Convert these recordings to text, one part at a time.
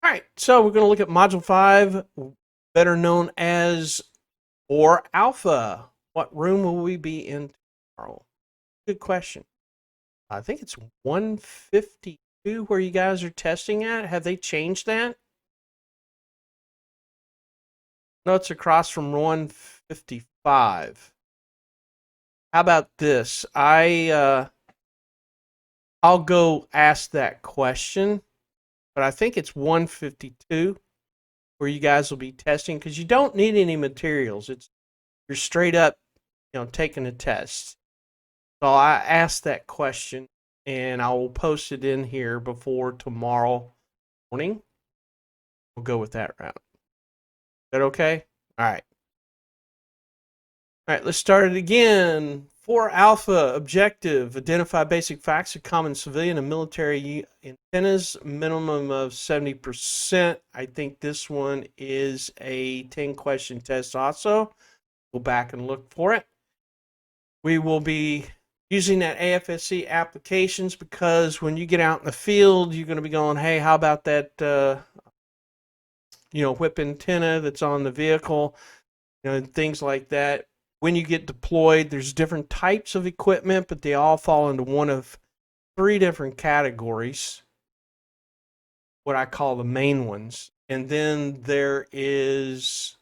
All right, so we're going to look at Module 5, better known as 4 Alpha. What room will we be in tomorrow? Good question. I think it's 152 where you guys are testing at. Have they changed that? No, it's across from 155. How about this? I'll go ask that question, but I think it's 152 where you guys will be testing because you don't need any materials. You're straight up, taking a test. So I asked that question and I will post it in here before tomorrow morning. We'll go with that route. Is that okay? All right. All right, let's start it again. 4 Alpha objective: identify basic facts of common civilian and military antennas, minimum of 70%. I think this one is a 10-question test also. Go back and look for it. We will be using that AFSC applications because when you get out in the field, you're going to be going, hey, how about that, whip antenna that's on the vehicle, things like that. When you get deployed, there's different types of equipment, but they all fall into one of 3 different categories, what I call the main ones. And then there is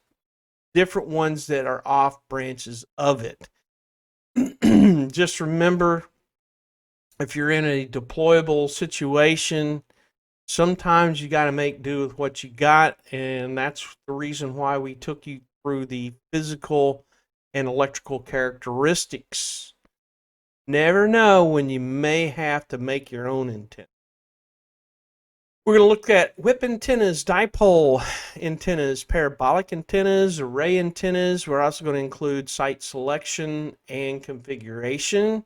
different ones that are off branches of it. Just remember, if you're in a deployable situation, sometimes you got to make do with what you got, and that's the reason why we took you through the physical and electrical characteristics. Never know when you may have to make your own antenna. We're going to look at whip antennas, dipole antennas, parabolic antennas, array antennas. We're also going to include site selection and configuration,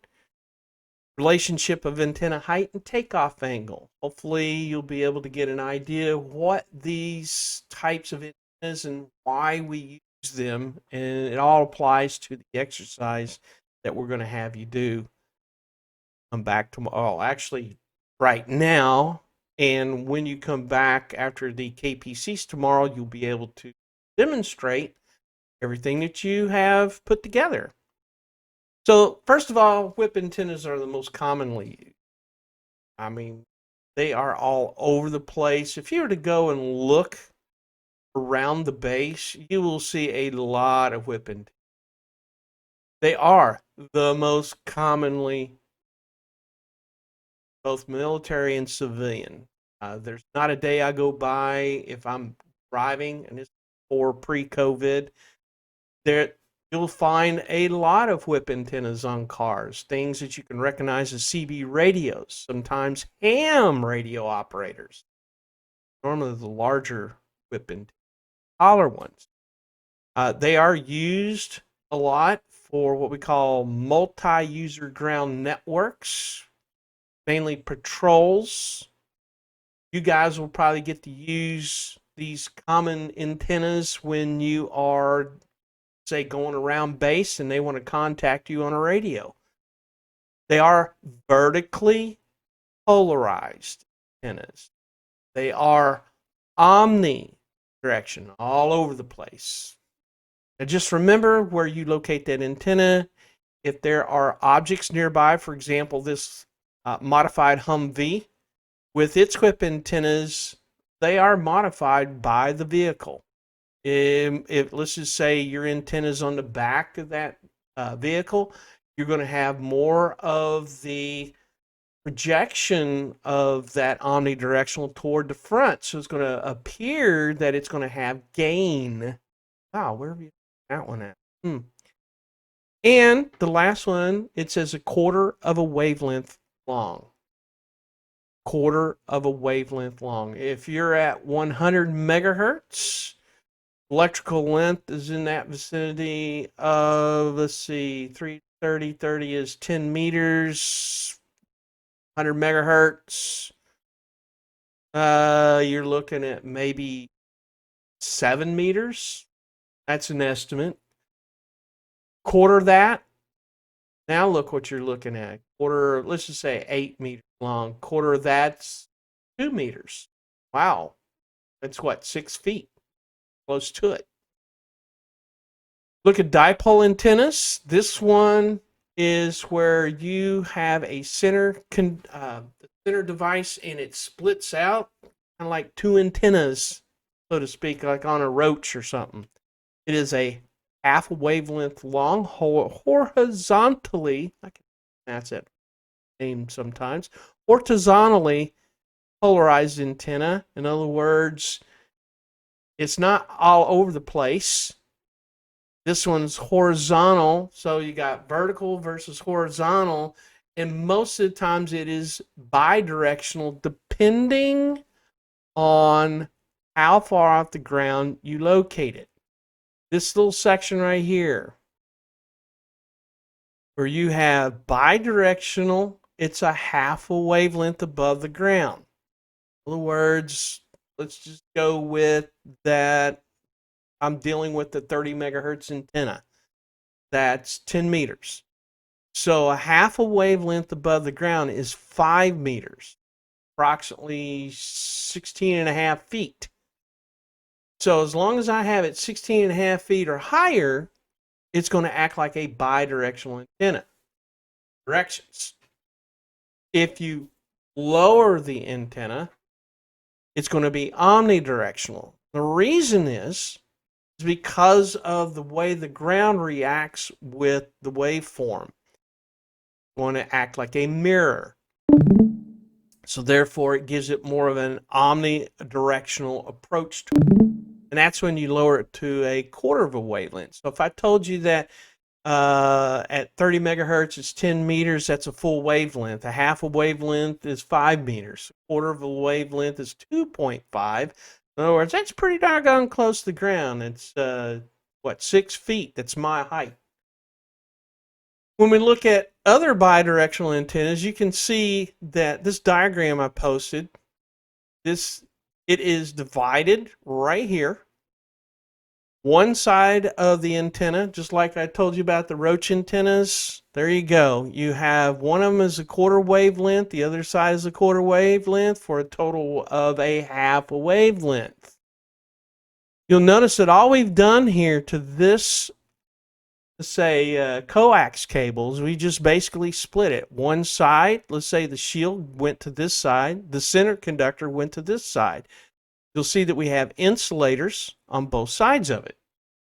relationship of antenna height and takeoff angle. Hopefully you'll be able to get an idea of what these types of antennas and why we use them, and it all applies to the exercise that we're going to have you do. Come back tomorrow, actually right now, and when you come back after the KPCs tomorrow, you'll be able to demonstrate everything that you have put together. So first of all, whip antennas are the most commonly used. I mean, they are all over the place. If you were to go and look around the base, you will see a lot of whip antennas. They are the most commonly, both military and civilian. There's not a day I go by if I'm driving, and it's for pre-COVID, there you'll find a lot of whip antennas on cars, things that you can recognize as CB radios, sometimes ham radio operators. Normally the larger whip antennas, taller ones. They are used a lot for what we call multi-user ground networks, mainly patrols. You guys will probably get to use these common antennas when you are, say, going around base and they want to contact you on a radio. They are vertically polarized antennas. They are omnidirectional, all over the place. Now just remember where you locate that antenna. If there are objects nearby, for example, this modified Humvee with its whip antennas, they are modified by the vehicle. If let's just say your antenna's on the back of that vehicle, you're going to have more of the projection of that omnidirectional toward the front. So it's going to appear that it's going to have gain. Wow, where have you that one at? And the last one, it says a quarter of a wavelength long. Quarter of a wavelength long. If you're at 100 megahertz, electrical length is in that vicinity of, let's see, 330, 30 is 10 meters, 100 megahertz. You're looking at maybe 7 meters. That's an estimate. Quarter that. Now look what you're looking at. Quarter, let's just say 8 meters long. Quarter of that's 2 meters. Wow. It's what, 6 feet, close to it. Look at dipole antennas. This one is where you have a center device and it splits out kind of like two antennas, so to speak, like on a roach or something. It is a half a wavelength long, horizontally, that's it, name sometimes, horizontally polarized antenna. In other words, it's not all over the place. This one's horizontal, so you got vertical versus horizontal, and most of the times it is bidirectional depending on how far off the ground you locate it. This little section right here, where you have bidirectional, it's a half a wavelength above the ground. In other words, let's just go with that. I'm dealing with the 30 megahertz antenna. That's 10 meters. So a half a wavelength above the ground is 5 meters, approximately 16 and a half feet. So as long as I have it 16 and a half feet or higher, it's going to act like a bidirectional antenna. Directions. If you lower the antenna, it's going to be omnidirectional. The reason is because of the way the ground reacts with the waveform. It's going to act like a mirror. So therefore, it gives it more of an omnidirectional approach to it. And that's when you lower it to a quarter of a wavelength. So if I told you that at 30 megahertz it's 10 meters, that's a full wavelength. A half a wavelength is 5 meters. A quarter of a wavelength is 2.5. In other words, that's pretty doggone close to the ground. It's, 6 feet? That's my height. When we look at other bidirectional antennas, you can see that this diagram I posted, it is divided right here. One side of the antenna, just like I told you about the roach antennas, there you go. You have one of them is a quarter wavelength, the other side is a quarter wavelength for a total of a half a wavelength. You'll notice that all we've done here to this, let's say, coax cables, we just basically split it. One side, let's say the shield went to this side, the center conductor went to this side. You'll see that we have insulators on both sides of it.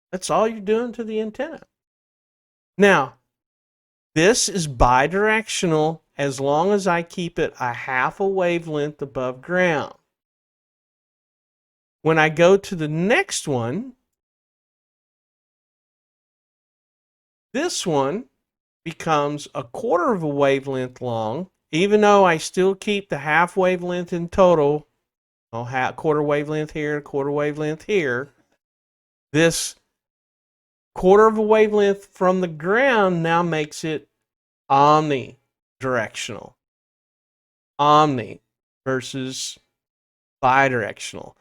That's all you're doing to the antenna. Now, this is bidirectional as long as I keep it a half a wavelength above ground. When I go to the next one, this one becomes a quarter of a wavelength long, even though I still keep the half wavelength in total. Quarter wavelength here, quarter wavelength here. This quarter of a wavelength from the ground now makes it omnidirectional. Omni versus bidirectional.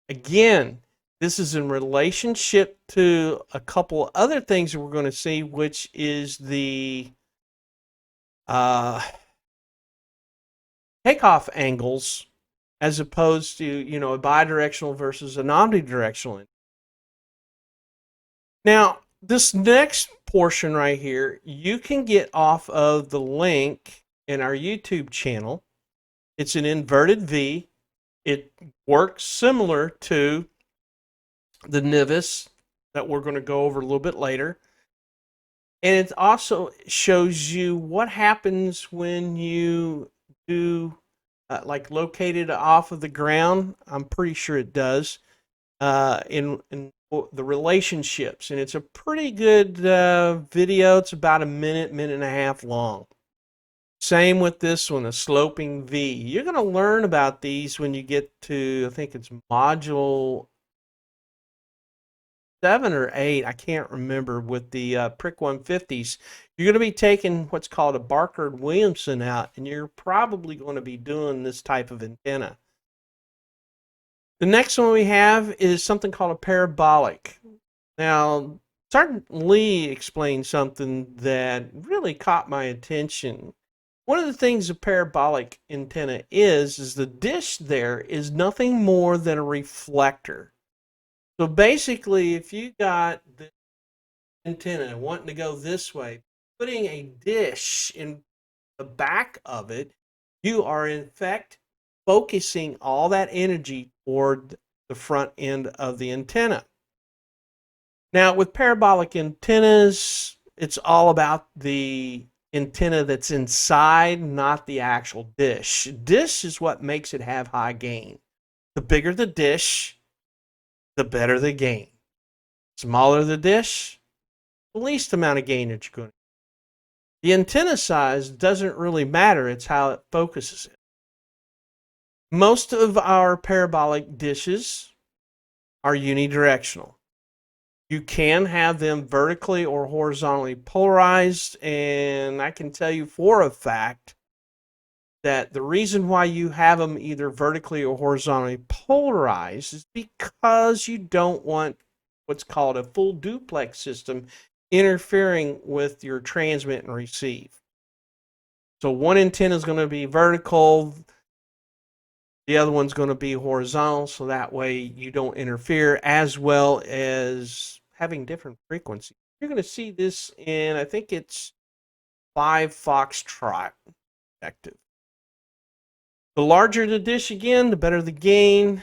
Again, this is in relationship to a couple other things that we're going to see, which is the takeoff angles, as opposed to, a bidirectional versus an omnidirectional. Now, this next portion right here, you can get off of the link in our YouTube channel. It's an inverted V. It works similar to the Nimbus that we're going to go over a little bit later. And it also shows you what happens when you do like located off of the ground. I'm pretty sure it does in the relationships, and it's a pretty good video. It's about a minute and a half long. Same with this one, a sloping V. You're going to learn about these when you get to, I think it's module 7 or 8, I can't remember, with the Prick 150s. You're going to be taking what's called a Barker-Williamson out, and you're probably going to be doing this type of antenna. The next one we have is something called a parabolic. Now, Sergeant Lee explained something that really caught my attention. One of the things a parabolic antenna is the dish there is nothing more than a reflector. So basically, if you got the antenna wanting to go this way, putting a dish in the back of it, you are in fact focusing all that energy toward the front end of the antenna. Now, with parabolic antennas, it's all about the antenna that's inside, not the actual dish. Dish is what makes it have high gain. The bigger the dish, the better the gain. Smaller the dish, the least amount of gain that you're going to. The antenna size doesn't really matter, it's how it focuses it. Most of our parabolic dishes are unidirectional. You can have them vertically or horizontally polarized, and I can tell you for a fact that the reason why you have them either vertically or horizontally polarized is because you don't want what's called a full duplex system interfering with your transmit and receive. So one antenna is going to be vertical, the other one's going to be horizontal, so that way you don't interfere, as well as having different frequencies. You're going to see this in, I think it's 5 Foxtrot effective. The larger the dish, again, the better the gain.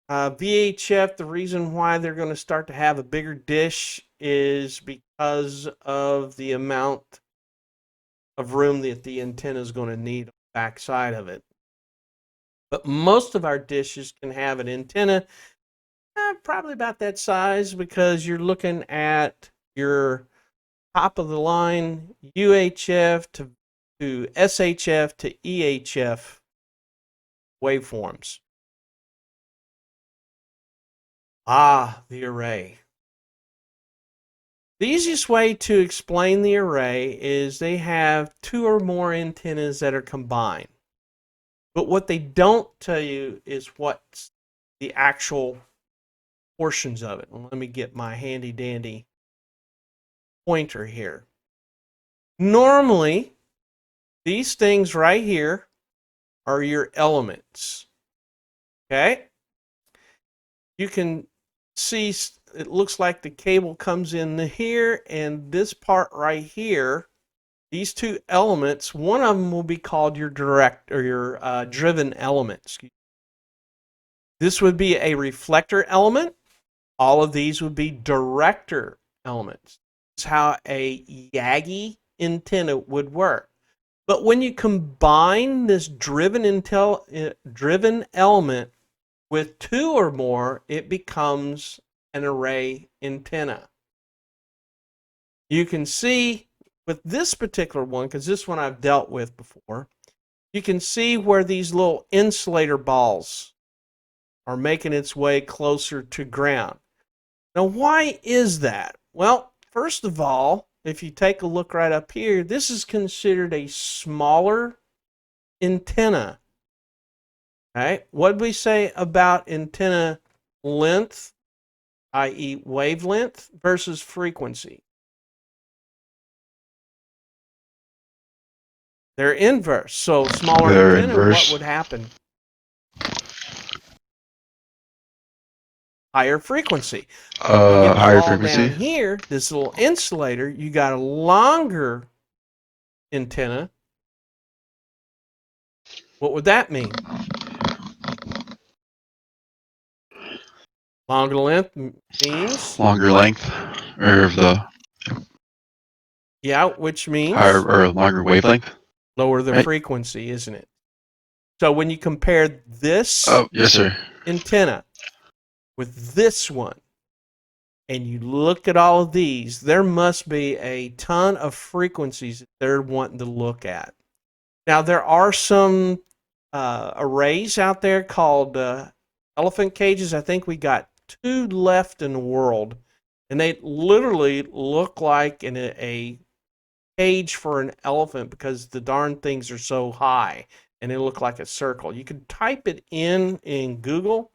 VHF, the reason why they're going to start to have a bigger dish is because of the amount of room that the antenna is going to need on the back side of it. But most of our dishes can have an antenna probably about that size, because you're looking at your top of the line UHF to SHF to EHF waveforms. The array. The easiest way to explain the array is they have 2 or more antennas that are combined. But what they don't tell you is what's the actual portions of it. Let me get my handy dandy pointer here. Normally, these things right here are your elements. Okay? You can see it looks like the cable comes in here, and this part right here, these 2 elements, one of them will be called your direct or your driven element. This would be a reflector element. All of these would be director elements. That's how a Yagi antenna would work. But when you combine this driven element with 2 or more, it becomes an array antenna. You can see with this particular one, because this one I've dealt with before, you can see where these little insulator balls are making its way closer to ground. Now, why is that? Well, first of all, if you take a look right up here, this is considered a smaller antenna. Right? What did we say about antenna length, i.e. wavelength, versus frequency? They're inverse. So smaller antenna, what would happen? Higher frequency. Higher frequency. Down here, this little insulator, you got a longer antenna. What would that mean? Longer length means longer length, or the which means higher or longer wavelength. Lower the frequency, isn't it? So when you compare this yes, sir. antenna with this one, and you look at all of these, there must be a ton of frequencies that they're wanting to look at. Now, there are some arrays out there called elephant cages. I think we got 2 left in the world, and they literally look like a cage for an elephant because the darn things are so high, and they look like a circle. You can type it in Google,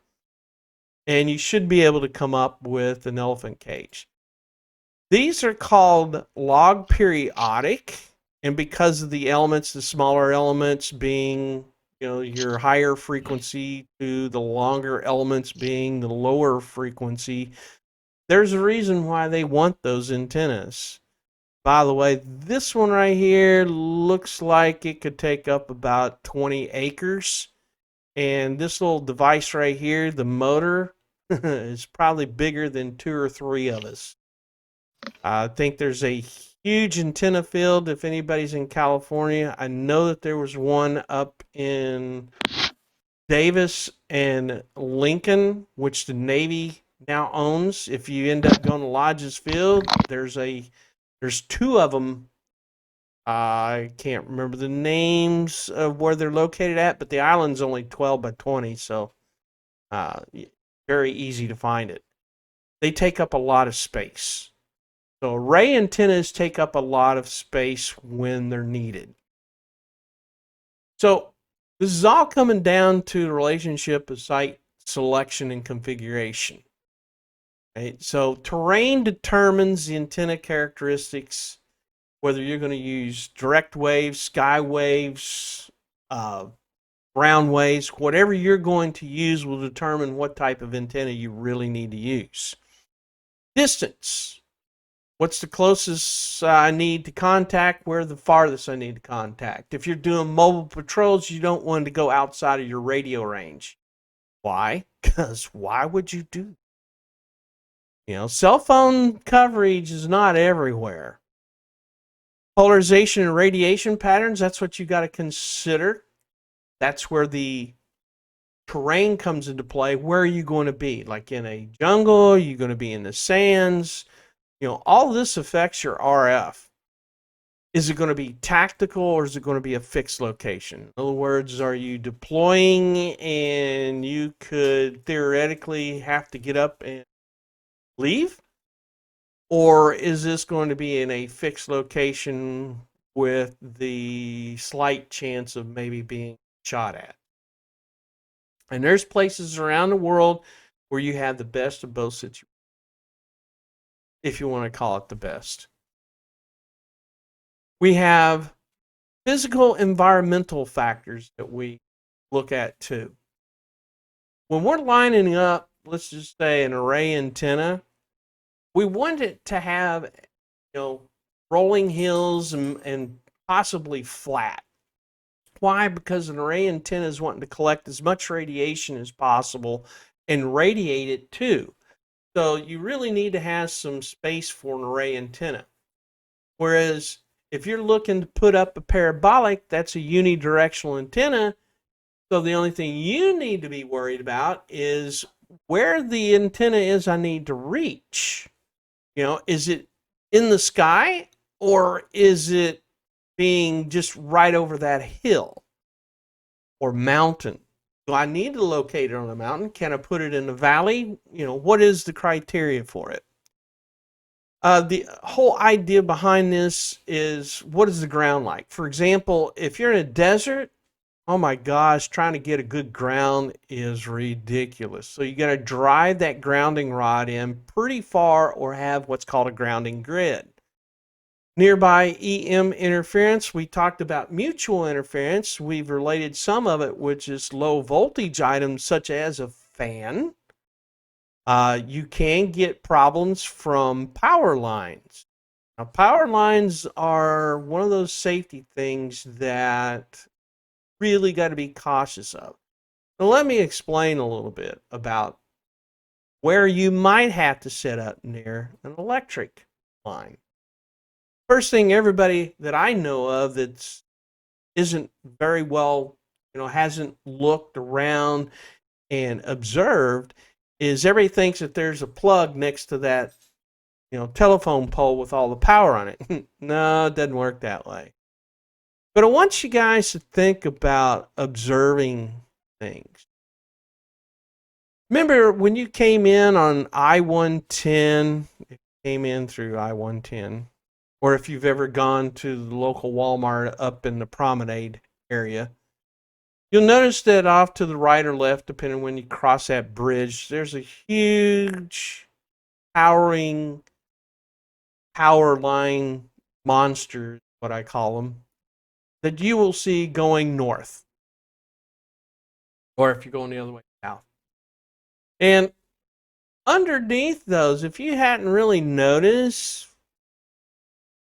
and you should be able to come up with an elephant cage. These are called log periodic, And because of the elements, the smaller elements being, your higher frequency to the longer elements being the lower frequency, there's a reason why they want those antennas. By the way, this one right here looks like it could take up about 20 acres. And this little device right here, the motor, is probably bigger than 2 or 3 of us. I think there's a huge antenna field if anybody's in California. I know that there was one up in Davis and Lincoln, which the Navy now owns. If you end up going to Lodge's Field, there's 2 of them. I can't remember the names of where they're located at, but the island's only 12 by 20, so very easy to find it. They take up a lot of space. So array antennas take up a lot of space when they're needed. So this is all coming down to the relationship of site selection and configuration. Right? So terrain determines the antenna characteristics, whether you're going to use direct waves, sky waves, ground waves, whatever you're going to use will determine what type of antenna you really need to use. Distance. What's the closest I need to contact? Where the farthest I need to contact? If you're doing mobile patrols, you don't want to go outside of your radio range. Why? Because why would you do that? Cell phone coverage is not everywhere. Polarization and radiation patterns, that's what you got to consider. That's where the terrain comes into play. Where are you going to be? Like in a jungle? Are you going to be in the sands? All this affects your RF. Is it going to be tactical or is it going to be a fixed location? In other words, are you deploying and you could theoretically have to get up and leave? Or is this going to be in a fixed location with the slight chance of maybe being shot at? And there's places around the world where you have the best of both situations, if you want to call it the best. We have physical environmental factors that we look at too. When we're lining up, let's just say an array antenna, we want it to have, rolling hills and possibly flat. Why? Because an array antenna is wanting to collect as much radiation as possible and radiate it too. So you really need to have some space for an array antenna. Whereas if you're looking to put up a parabolic, that's a unidirectional antenna. So the only thing you need to be worried about is where the antenna is I need to reach. Is it in the sky or is it being just right over that hill or mountain? Do I need to locate it on a mountain? Can I put it in a valley? What is the criteria for it? The whole idea behind this is, what is the ground like? For example, if you're in a desert, oh my gosh, trying to get a good ground is ridiculous. So you got to drive that grounding rod in pretty far or have what's called a grounding grid. Nearby EM interference, we talked about mutual interference. We've related some of it with just low voltage items such as a fan. You can get problems from power lines. Now, power lines are one of those safety things that really got to be cautious of. Now, let me explain a little bit about where you might have to set up near an electric line. First thing, everybody that I know of that isn't very well, hasn't looked around and observed, is everybody thinks that there's a plug next to that, telephone pole with all the power on it. No, it doesn't work that way. But I want you guys to think about observing things. Remember when you came in on I-110, came in through I-110, or if you've ever gone to the local Walmart up in the promenade area, you'll notice that off to the right or left, depending on when you cross that bridge, there's a huge power line monster what I call them, that you will see going north. Or if you're going the other way, south. And underneath those, if you hadn't really noticed,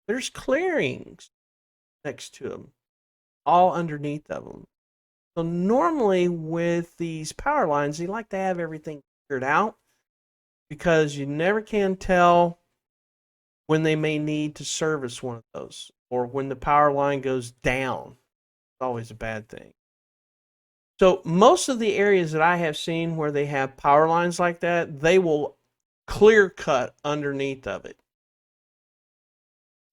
there's clearings next to them, all underneath of them. So normally with these power lines, you like to have everything figured out because you never can tell when they may need to service one of those or when the power line goes down. It's always a bad thing. So most of the areas that I have seen where they have power lines like that, they will clear cut underneath of it.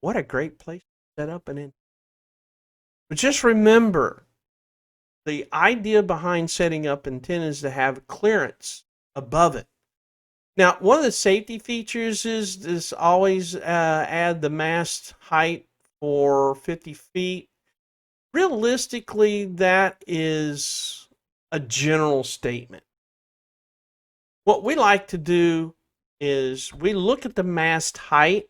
What a great place to set up an antenna. But just remember, the idea behind setting up antennas is to have clearance above it. Now, one of the safety features is always add the mast height for 50 feet. Realistically, that is a general statement. What we like to do is we look at the mast height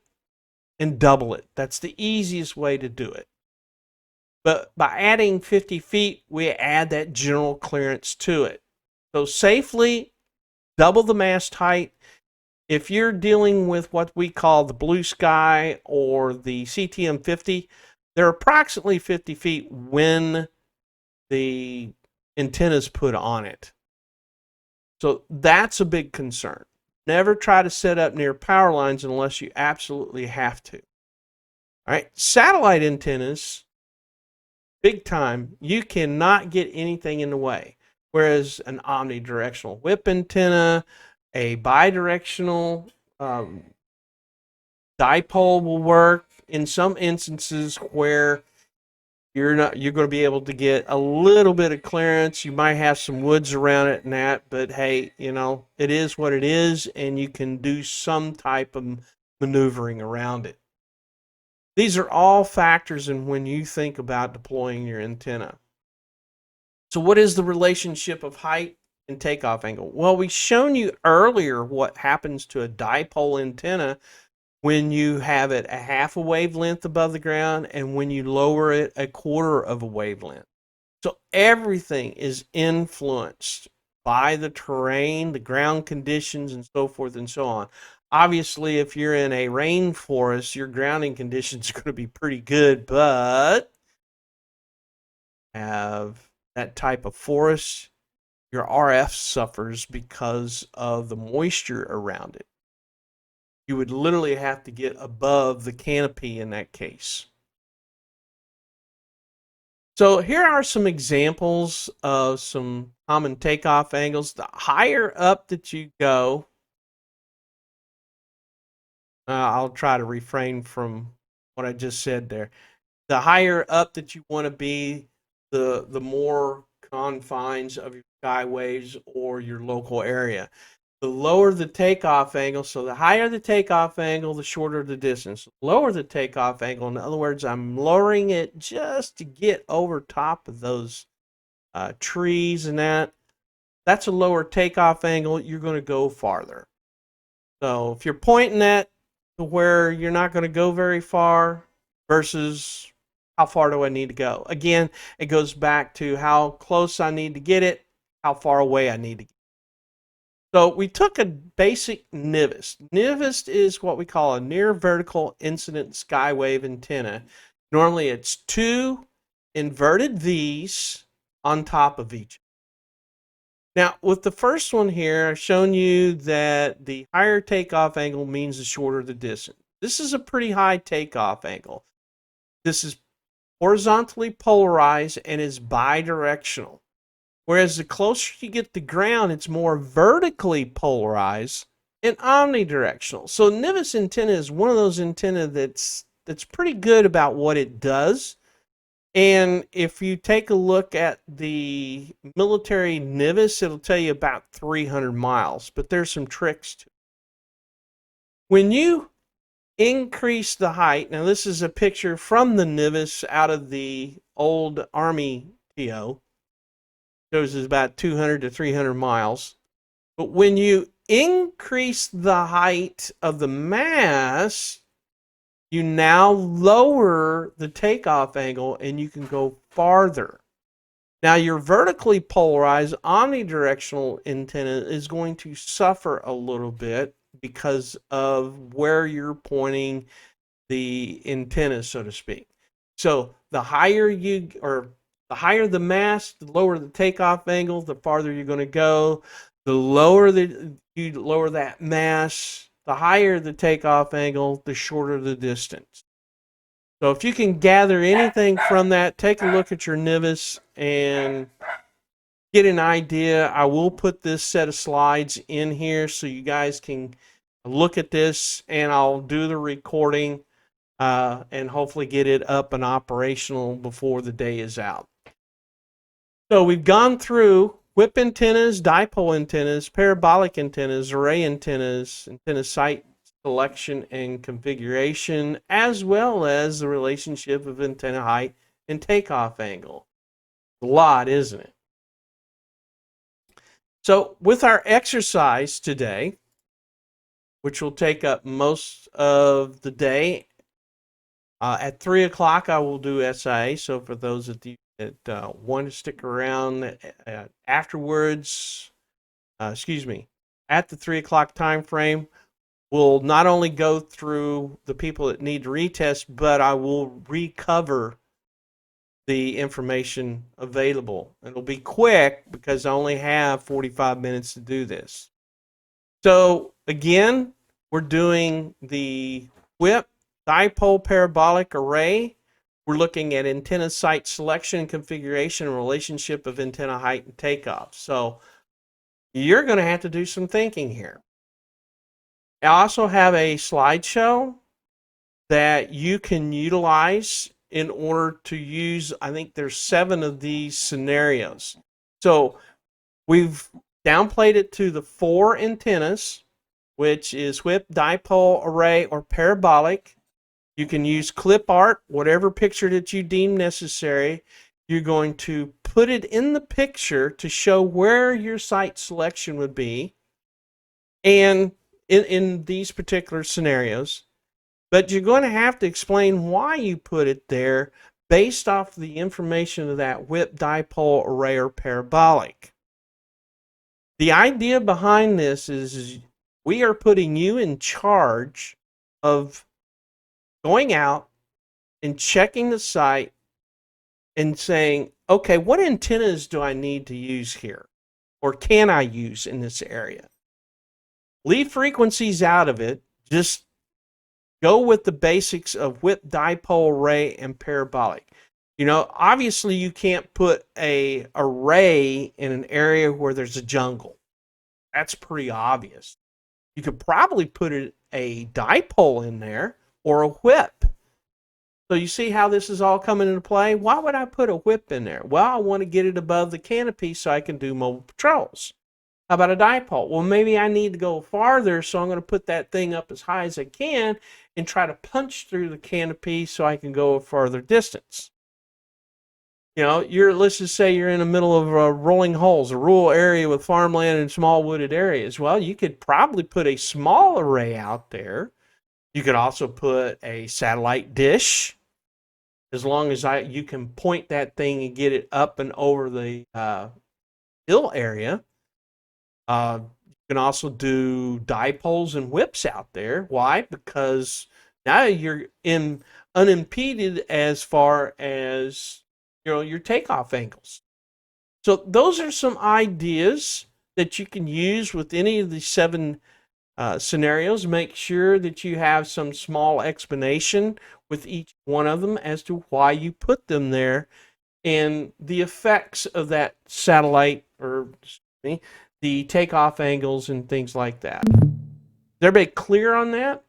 and double it. That's the easiest way to do it. But by adding 50 feet, we add that general clearance to it. So safely double the mast height. If you're dealing with what we call the blue sky or the CTM 50, they're approximately 50 feet when the antenna is put on it. So that's a big concern. Never try to set up near power lines unless you absolutely have to. All right, satellite antennas, big time, you cannot get anything in the way. Whereas an omnidirectional whip antenna, a bidirectional dipole will work in some instances where you're going to be able to get a little bit of clearance. You might have some woods around it and that, but hey, you know, it is what it is, and you can do some type of maneuvering around it. These are all factors in when you think about deploying your antenna. So what is the relationship of height and takeoff angle? Well, we've shown you earlier what happens to a dipole antenna when you have it a half a wavelength above the ground and when you lower it a quarter of a wavelength. So everything is influenced by the terrain, the ground conditions, and so forth and so on. Obviously, if you're in a rainforest, your grounding conditions are going to be pretty good, but have that type of forest, your RF suffers because of the moisture around it. You would literally have to get above the canopy in that case. So here are some examples of some common takeoff angles. The higher up that you go, I'll try to refrain from what I just said there. The higher up that you want to be, the more confines of your skyways or your local area. The lower the takeoff angle, so the higher the takeoff angle, the shorter the distance. Lower the takeoff angle, in other words, I'm lowering it just to get over top of those trees and that. That's a lower takeoff angle. You're going to go farther. So if you're pointing that to where you're not going to go very far versus how far do I need to go? Again, it goes back to how close I need to get it, how far away I need to get it. So we took a basic Nimbus. Nimbus is what we call a near vertical incident skywave antenna. Normally it's two inverted V's on top of each. Now with the first one here, I've shown you that the higher takeoff angle means the shorter the distance. This is a pretty high takeoff angle. This is horizontally polarized and is bidirectional. Whereas the closer you get to ground, it's more vertically polarized and omnidirectional. So Nimbus antenna is one of those antenna that's pretty good about what it does. And if you take a look at the military Nimbus, it'll tell you about 300 miles, but there's some tricks to it. When you increase the height, now this is a picture from the Nimbus out of the old Army TO, shows is about 200 to 300 miles. But when you increase the height of the mast, you now lower the takeoff angle and you can go farther. Now, your vertically polarized omnidirectional antenna is going to suffer a little bit because of where you're pointing the antenna, so to speak. So the higher the mast, the lower the takeoff angle, the farther you're going to go. The lower you lower that mast, the higher the takeoff angle, the shorter the distance. So if you can gather anything from that, take a look at your Nimbus and get an idea. I will put this set of slides in here so you guys can look at this, and I'll do the recording and hopefully get it up and operational before the day is out. So we've gone through whip antennas, dipole antennas, parabolic antennas, array antennas, antenna site selection and configuration, as well as the relationship of antenna height and takeoff angle. A lot, isn't it? So with our exercise today, which will take up most of the day, at 3 o'clock I will do SIA. So for those that want to stick around afterwards, at the 3 o'clock time frame, we'll not only go through the people that need to retest, but I will recover the information available. It'll be quick because I only have 45 minutes to do this. So again, we're doing the whip, dipole, parabolic, array. We're looking at antenna site selection, configuration, and relationship of antenna height and takeoff. So you're going to have to do some thinking here. I also have a slideshow that you can utilize in order to use. I think there's 7 of these scenarios. So we've downplayed it to the 4 antennas, which is whip, dipole, array, or parabolic. You can use clip art, whatever picture that you deem necessary. You're going to put it in the picture to show where your site selection would be, and in these particular scenarios. But you're going to have to explain why you put it there based off the information of that whip, dipole, array, or parabolic. The idea behind this is we are putting you in charge of going out and checking the site and saying, okay, what antennas do I need to use here? Or can I use in this area? Leave frequencies out of it. Just go with the basics of whip, dipole, array, and parabolic. You know, obviously you can't put an array in an area where there's a jungle. That's pretty obvious. You could probably put a dipole in there or a whip. So you see how this is all coming into play? Why would I put a whip in there? Well, I want to get it above the canopy so I can do mobile patrols. How about a dipole? Well, maybe I need to go farther, so I'm going to put that thing up as high as I can and try to punch through the canopy so I can go a farther distance. You know, let's just say you're in the middle of rolling holes, a rural area with farmland and small wooded areas. Well, you could probably put a small array out there. You could also put a satellite dish, as long as you can point that thing and get it up and over the hill area. You can also do dipoles and whips out there. Why? Because now you're unimpeded as far as your takeoff angles. So those are some ideas that you can use with any of the 7 scenarios. Make sure that you have some small explanation with each one of them as to why you put them there and the effects of that satellite, or the takeoff angles and things like that. Is everybody clear on that?